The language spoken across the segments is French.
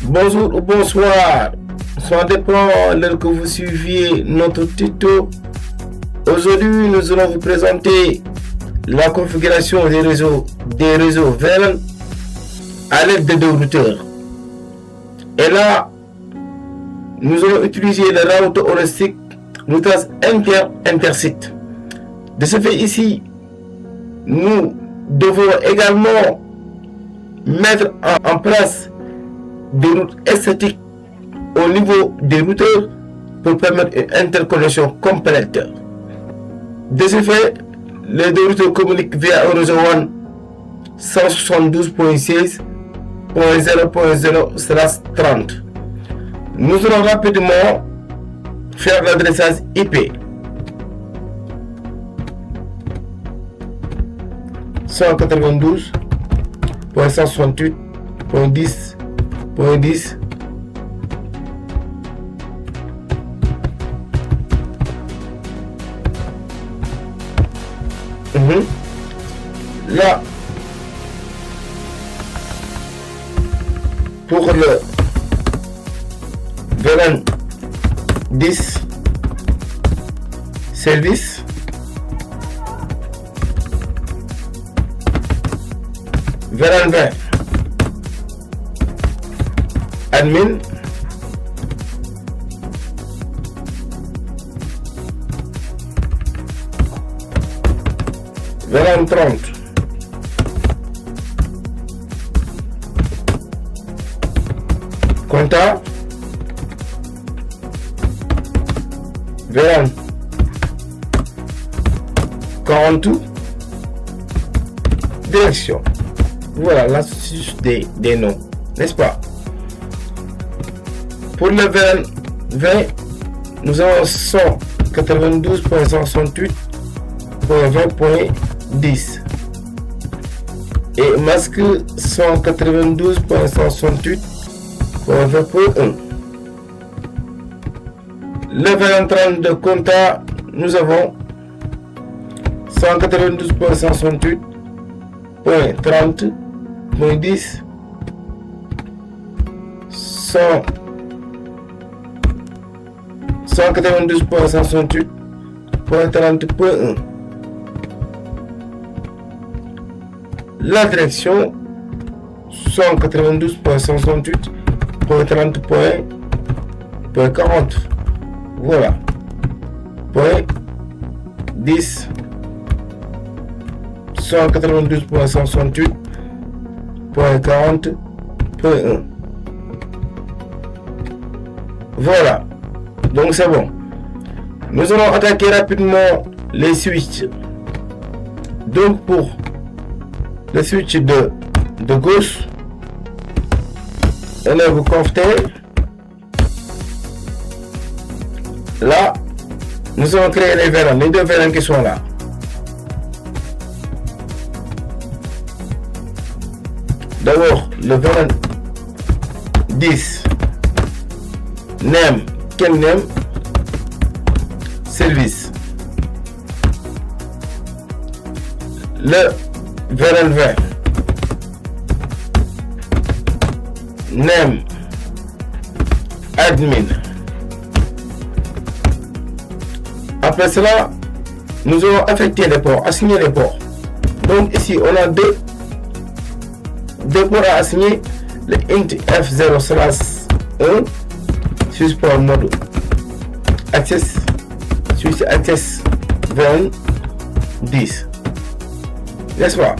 Bonjour ou bonsoir, ça dépend l'heure que vous suiviez notre tuto. Aujourd'hui, nous allons vous présenter la configuration des réseaux VLAN à l'aide de deux routeurs. Et là, nous allons utiliser le routeur heuristique routage inter-site. De ce fait ici, nous devons également mettre en place des routes esthétiques au niveau des routeurs pour permettre une interconnexion complète. De ce fait, les deux routeurs communiquent via un réseau WAN 172.16.0.0/30. Nous allons rapidement faire l'adressage IP 192.168.10.10. Là, pour le VLAN 10 service, VLAN 20 admin, VLAN 30 compta, VLAN 42 direction. Voilà l'astuce des noms, n'est-ce pas? Pour le VLAN 20, nous avons 192.168.20.10 et masque 192.168.20.1. Le VLAN 30 de compta, nous avons 192.168.30.10 192.168.30.1. La direction 192.168.30.40. Voilà. Point 10 192.168.40.1. Voilà. Donc c'est bon. Nous allons attaquer rapidement les switches. Donc pour le switch de gauche, enlève confter. Là, nous allons créer les VLAN, les deux VLAN qui sont là. D'abord, le VLAN 10 name, quel name, service. Le VLAN 20 name, admin. Après cela, nous allons affecter les ports, assigner les ports. Donc ici, on a deux ports à assigner. Le int F0/1 switch port mode access, switch access VLAN 10, n'est-ce pas?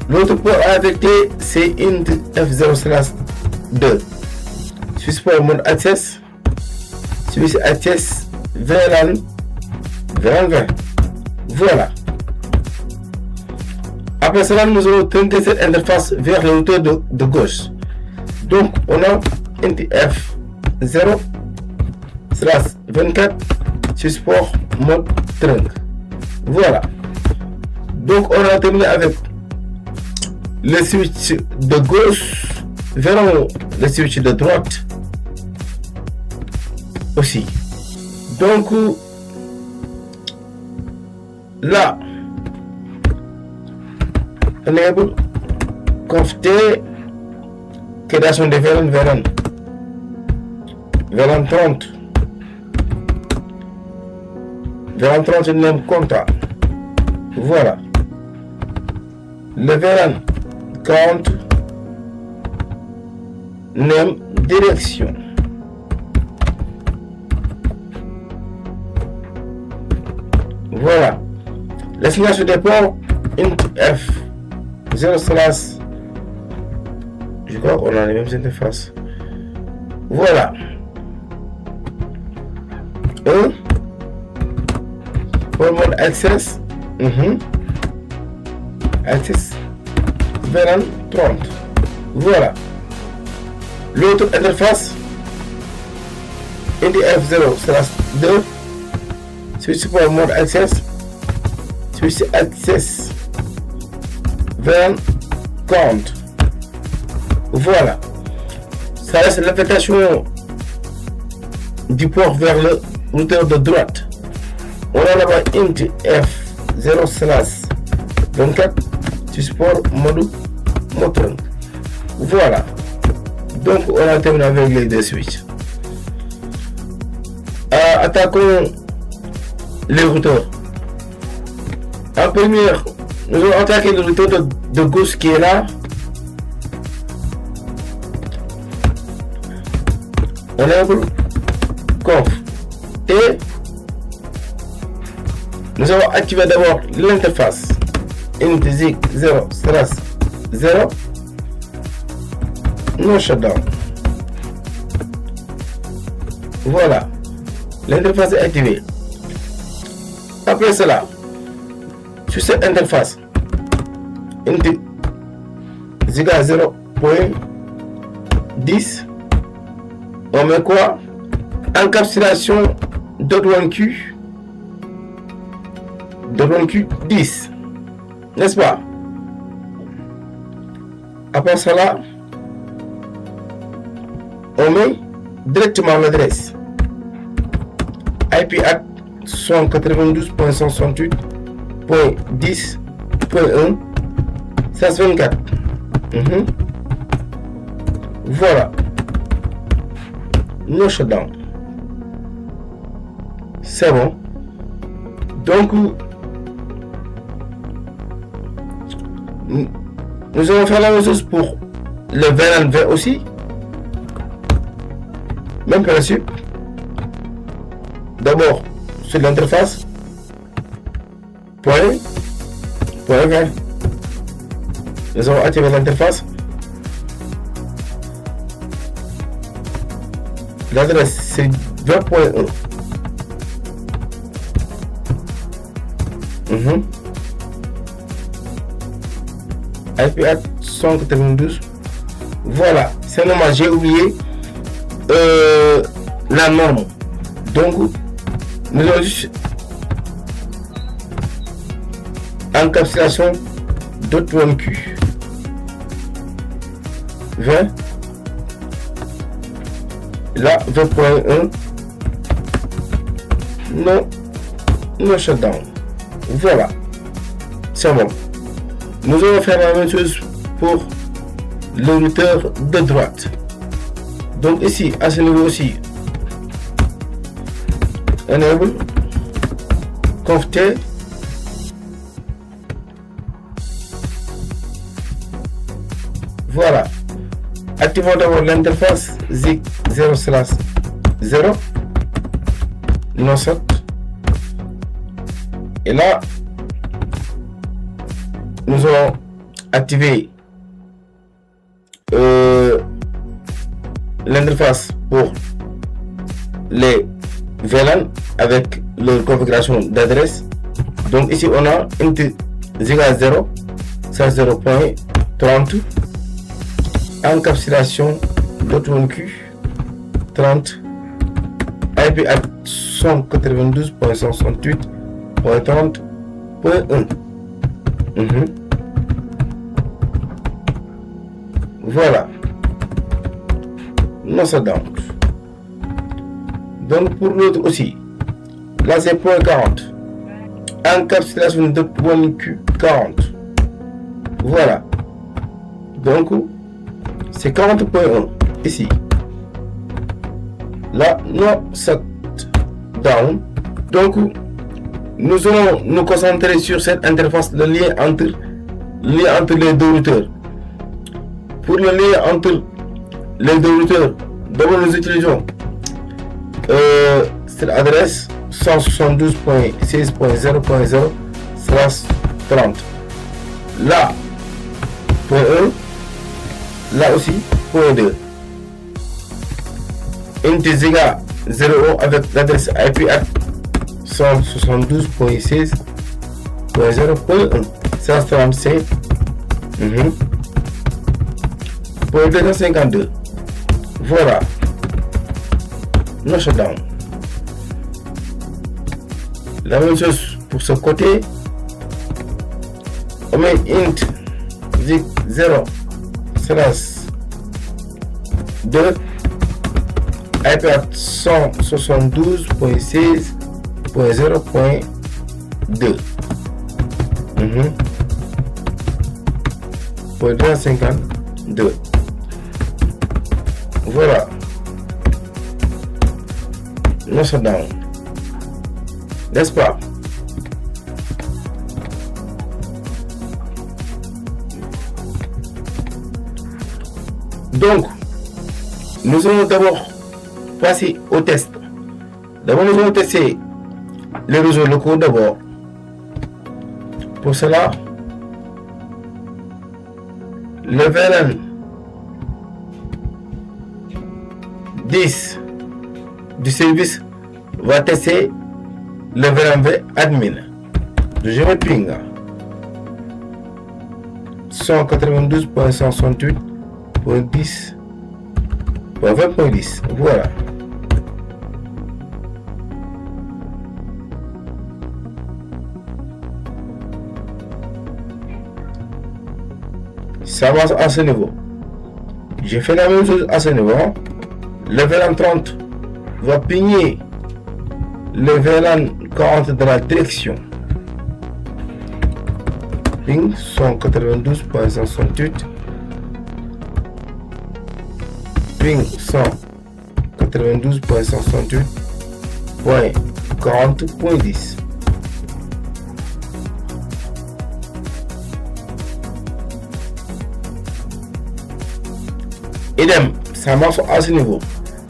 L'autre port à affecter, c'est int F0/2 switch port mode access, switch access VLAN 20. Voilà. Après cela, nous allons tenter cette interface vers le routeur de gauche. Donc, on a int F0/24 support mode trunk. Voilà. Donc, on a terminé avec le switch de gauche vers le switch de droite aussi. Donc, là, enable confter création de VLAN 30. VLAN 30 name contrat. Voilà. Le VLAN 40 name direction. Voilà. L'assignation des ports int F 0 slash. Je crois qu'on a les mêmes interfaces. Voilà. Pour le mode access. Access VLAN 30. Voilà. L'autre interface NDF 0 slash 2. Switch pour le mode access. Switch access VLAN 40. Voilà. Ça reste l'affectation du port vers le routeur de droite. On a là-bas int F 0 slash 24 support mode moteur. Voilà. Donc on a terminé avec les deux switches. Attaquons les routeurs. En première, nous allons attaquer le routeur de gauche qui est là. Enable conf et nous allons activer d'abord l'interface int 0 slash 0 no shutdown. Voilà, l'interface est activée. Après cela, sur cette interface int 0.10, on met quoi? Encapsulation .1Q 10, n'est-ce pas? Après cela, on met directement l'adresse IP at 192.168.10.1 124. Voilà. No shutdown. C'est bon. Donc nous allons faire la même chose pour le VLAN 20 aussi. Même principe. D'abord sur l'interface point 20. Nous allons activer l'interface. L'adresse c'est 20.1. IP at 192. Voilà, c'est normal, j'ai oublié la norme. Donc nous allons juste encapsulation .1Q 20. Là 20.1 no shutdown. Voilà, c'est bon. Nous allons faire la même chose pour le routeur de droite. Donc ici à ce niveau aussi, enable conf t. Voilà, activons d'abord l'interface ZIG 0 slash 0 no shut. Et là nous allons activer l'interface pour les VLAN avec leur configuration d'adresse. Donc ici on a int 0 0.30 encapsulation .1Q 30 IP at 192.168.30.1. Voilà, no shutdown. Donc pour l'autre aussi, là c'est point 40 encapsulation .1Q 40. Voilà, donc c'est 40.1 ici. Là, non, set down. Donc, nous allons nous concentrer sur cette interface, le lien entre les deux routeurs. Pour le lien entre les deux routeurs, d'abord nous utilisons cette adresse 172.16.0.0/30. Là, point 1, là aussi, point 2. Intesiga 0 avec l'adresse IP at 172.16.0.1. 135. Point 252. Voilà. No shutdown. La même chose pour ce côté. On met int 0 2 IP at 172.16.0.2. Point 252. Voilà. No shutdown. N'est-ce pas? Donc, nous allons d'abord passer au test. D'abord, nous allons tester les réseaux locaux d'abord. Pour cela, le VLAN 10 du service va tester le VLAN V admin. Je mets ping 192.168.10.20.10. Voilà. Ça va à ce niveau. J'ai fait la même chose à ce niveau. Le VLAN 30 va pigner le VLAN 40 de la direction. Ping 192.168. Ping 192.168.40.10. Idem, ça marche à ce niveau.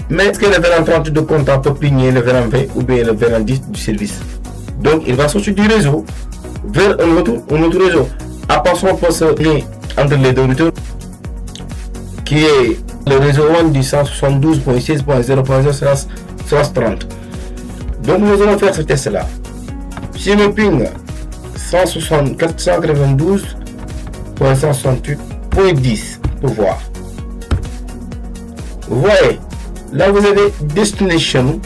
Mais est-ce que le VLAN 32 de contact peut pigner le VLAN 20 ou bien le VLAN 10 du service? Donc il va sortir du réseau vers un autre réseau. À part son poste lien entre les deux routeurs, qui est le réseau 1 du 172.16.0.0/30. Donc nous allons faire ce test là. Si je ping 492.168.10 pour voir. Vous voyez, là vous avez destination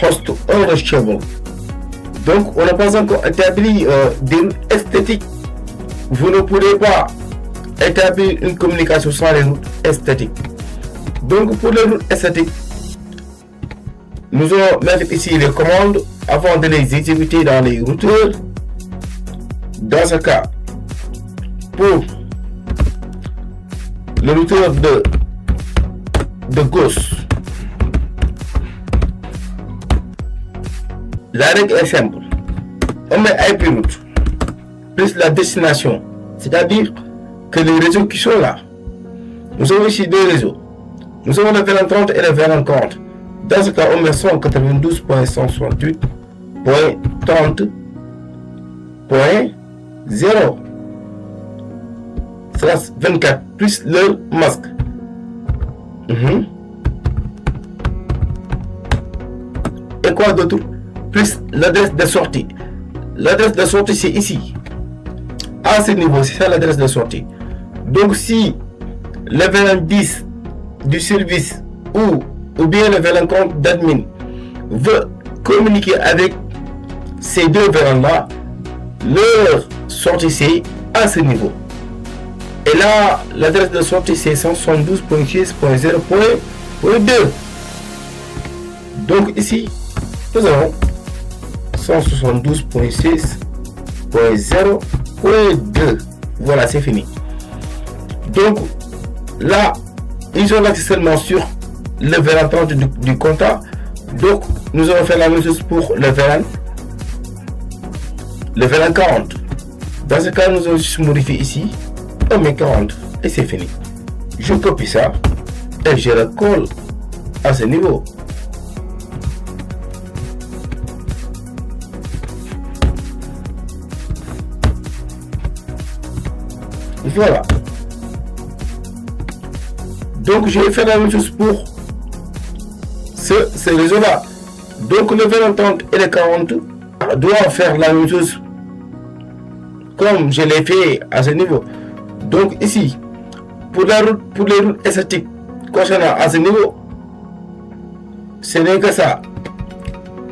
host unreachable. Donc on n'a pas encore établi des routes esthétiques. Vous ne pourrez pas établir une communication sans les routes esthétiques. Donc pour les routes esthétiques, nous allons mettre ici les commandes avant de les exécuter dans les routeurs. Dans ce cas, pour le routeur de gauche, la règle est simple. On met IP route plus la destination, c'est-à-dire que les réseaux qui sont là. Nous avons ici deux réseaux. Nous avons le VLAN 30 et le VLAN 40. Dans ce cas, on met 192.168.30.0/24 plus le masque. Et quoi d'autre? Plus l'adresse de sortie. L'adresse de sortie c'est ici. À ce niveau, c'est ça l'adresse de sortie. Donc si le VLAN 10 du service ou bien le VLAN 30 d'admin veut communiquer avec ces deux VLAN là, leur sortie c'est à ce niveau. Et là, l'adresse de sortie c'est 172.6.0.2. Donc ici, nous avons 172.6.0.2. Voilà, c'est fini. Donc, Là, ils ont l'accès seulement sur le VLAN 30 du compta. Donc, nous allons faire la même chose pour le VLAN 40. Dans ce cas, nous allons juste modifier ici. On met 40 et c'est fini. Je copie ça et je le colle à ce niveau. Voilà. Donc je vais faire la même chose pour ce réseau là. Donc le VLAN 30 et le 40 doivent faire la même chose comme je l'ai fait à ce niveau. Donc ici, pour les routes esthétiques concernant à ce niveau, ce n'est que ça.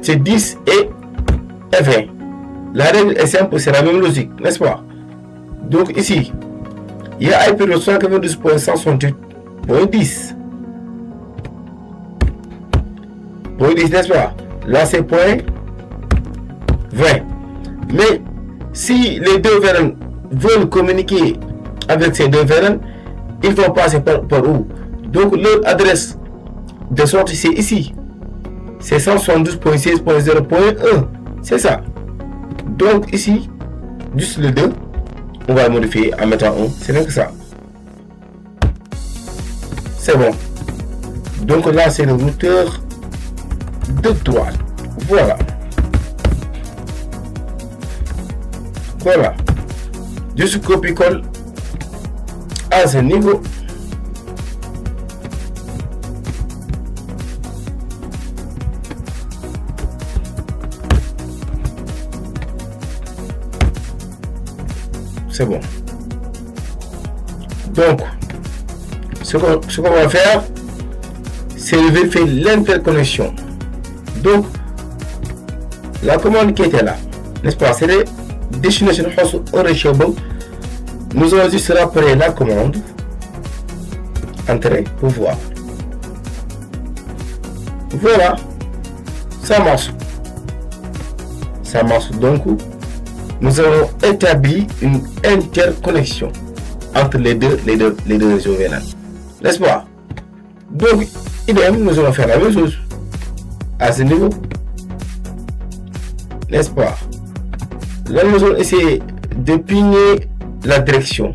C'est 10 et 20. La règle est simple, c'est la même logique, n'est-ce pas? Donc ici, il y a IP de 192.168.10. Point 10, n'est-ce pas? Là, c'est point 20. Mais si les deux VLAN veulent communiquer avec ces deux VLAN, ils vont passer par où? Donc, leur adresse de sortie, c'est ici. C'est 172.16.0.1. C'est ça. Donc, ici, juste le 2. On va le modifier en mettant 1, c'est rien que ça. C'est bon. Donc là, c'est le routeur de droite. Voilà. Voilà. Juste copie-colle à ce niveau. C'est bon. Donc, ce qu'on va faire, c'est vérifier l'interconnexion. Donc, la commande qui était là, n'est-ce pas, c'est les destination host reachable. Nous allons juste rappeler la commande. Entrer pour voir. Voilà, ça marche. Ça marche donc. Nous avons établi une interconnexion entre les deux réseaux VLAN. N'est-ce pas? Donc, idem, nous allons faire la même chose à ce niveau. N'est-ce pas? Là, nous allons essayer de pigner la direction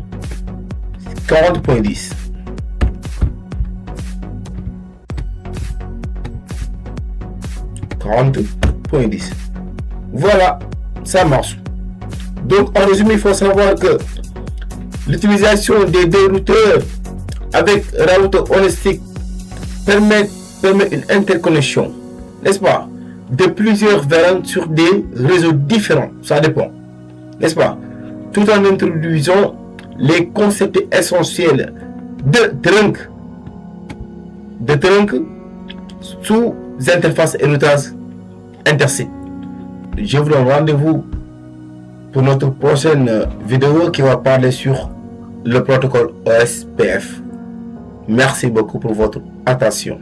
40.10. Voilà, ça marche. Donc, en résumé, il faut savoir que l'utilisation des deux routeurs avec routeur holistique permet une interconnexion, n'est-ce pas, de plusieurs VLAN sur des réseaux différents. Ça dépend, n'est-ce pas, tout en introduisant les concepts essentiels de trunk sous interface et routage intersites. Je vous donne rendez-vous pour notre prochaine vidéo qui va parler sur le protocole OSPF. Merci beaucoup pour votre attention.